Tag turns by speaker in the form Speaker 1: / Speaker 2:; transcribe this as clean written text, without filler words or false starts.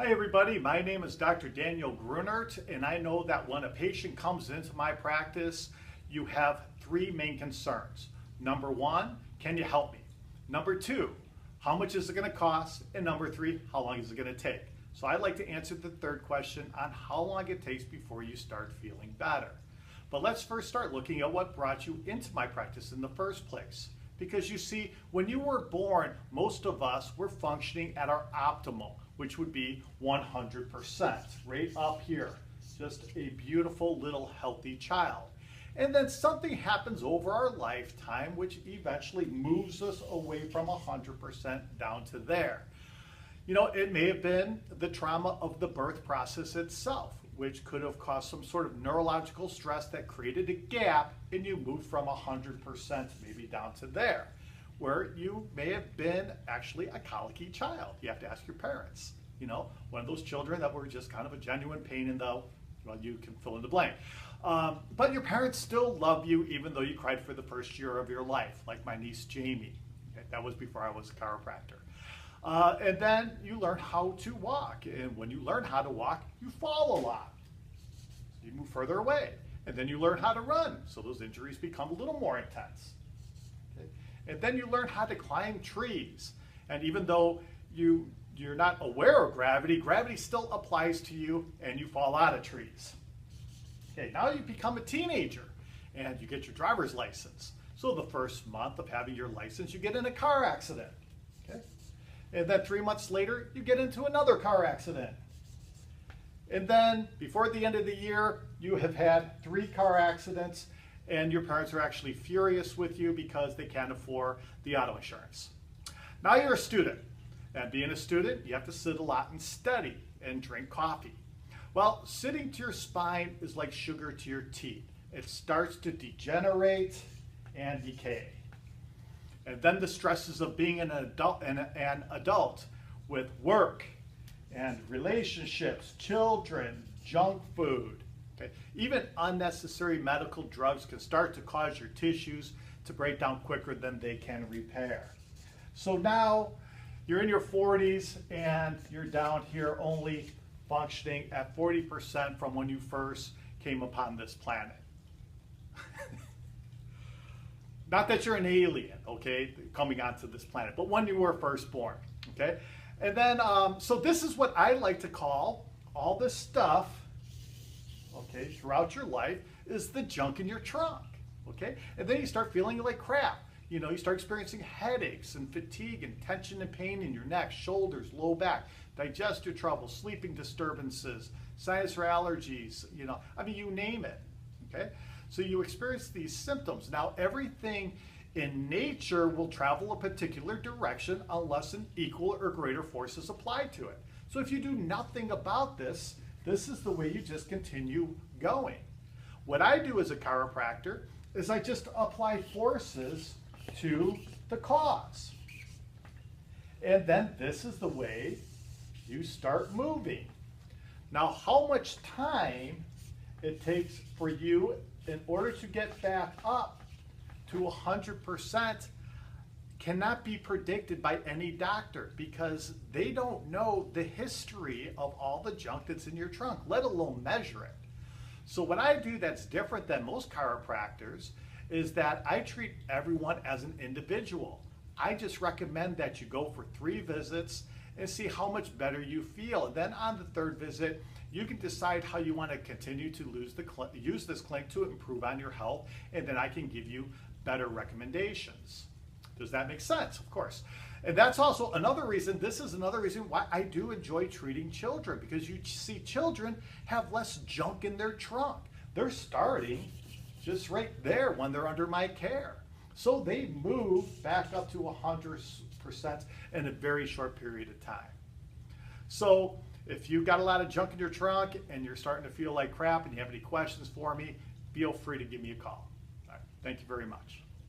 Speaker 1: Hi everybody, my name is Dr. Daniel Grunert, and I know that when a patient comes into my practice, you have three main concerns. Number one, can you help me? Number two, how much is it going to cost? And number three, how long is it going to take? So I'd like to answer the third question on how long it takes before you start feeling better. But let's first start looking at what brought you into my practice in the first place. Because you see, when you were born, most of us were functioning at our optimal, which would be 100%, right up here. Just a beautiful little healthy child. And then something happens over our lifetime which eventually moves us away from 100% down to there. You know, it may have been the trauma of the birth process itself, which could have caused some sort of neurological stress that created a gap and you moved from 100% maybe down to there, where you may have been actually a colicky child. You have to ask your parents. You know, one of those children that were just kind of a genuine pain in the, well, you can fill in the blank. But your parents still love you even though you cried for the first year of your life, like my niece Jamie. Okay, that was before I was a chiropractor. And then you learn how to walk. And when you learn how to walk, you fall a lot. You move further away. And then you learn how to run. So those injuries become a little more intense. Okay? And then you learn how to climb trees. And even though you're not aware of gravity, gravity still applies to you and you fall out of trees. Okay, now you become a teenager and you get your driver's license. So the first month of having your license, you get in a car accident. Okay? And then 3 months later, you get into another car accident. And then before the end of the year, you have had 3 car accidents and your parents are actually furious with you because they can't afford the auto insurance. Now you're a student. And being a student, you have to sit a lot and study and drink coffee. Well, sitting to your spine is like sugar to your teeth. It starts to degenerate and decay. And then the stresses of being an adult with work and relationships, children, junk food. Okay? Even unnecessary medical drugs can start to cause your tissues to break down quicker than they can repair. So now you're in your 40s and you're down here only functioning at 40% from when you first came upon this planet. Not that you're an alien, okay, coming onto this planet, but when you were first born, okay? And then, so this is what I like to call all this stuff, okay, throughout your life is the junk in your trunk, okay? And then you start feeling like crap. You know, you start experiencing headaches and fatigue and tension and pain in your neck, shoulders, low back, digestive trouble, sleeping disturbances, sinus or allergies, you know, I mean, you name it, okay? So you experience these symptoms. Now, everything in nature will travel a particular direction unless an equal or greater force is applied to it. So if you do nothing about this, this is the way you just continue going. What I do as a chiropractor is I just apply forces to the cause. And then this is the way you start moving. Now, how much time it takes for you in order to get back up to 100% cannot be predicted by any doctor because they don't know the history of all the junk that's in your trunk, let alone measure it. So what I do that's different than most chiropractors is that I treat everyone as an individual. I just recommend that you go for 3 visits and see how much better you feel. And then on the 3rd visit, you can decide how you want to continue to use this clinic to improve on your health, and then I can give you better recommendations. Does that make sense? Of course. And that's also another reason, this is another reason why I do enjoy treating children, because you see children have less junk in their trunk. They're starting just right there when they're under my care. So they move back up to 100% in a very short period of time. So if you've got a lot of junk in your trunk and you're starting to feel like crap and you have any questions for me, feel free to give me a call. All right. Thank you very much.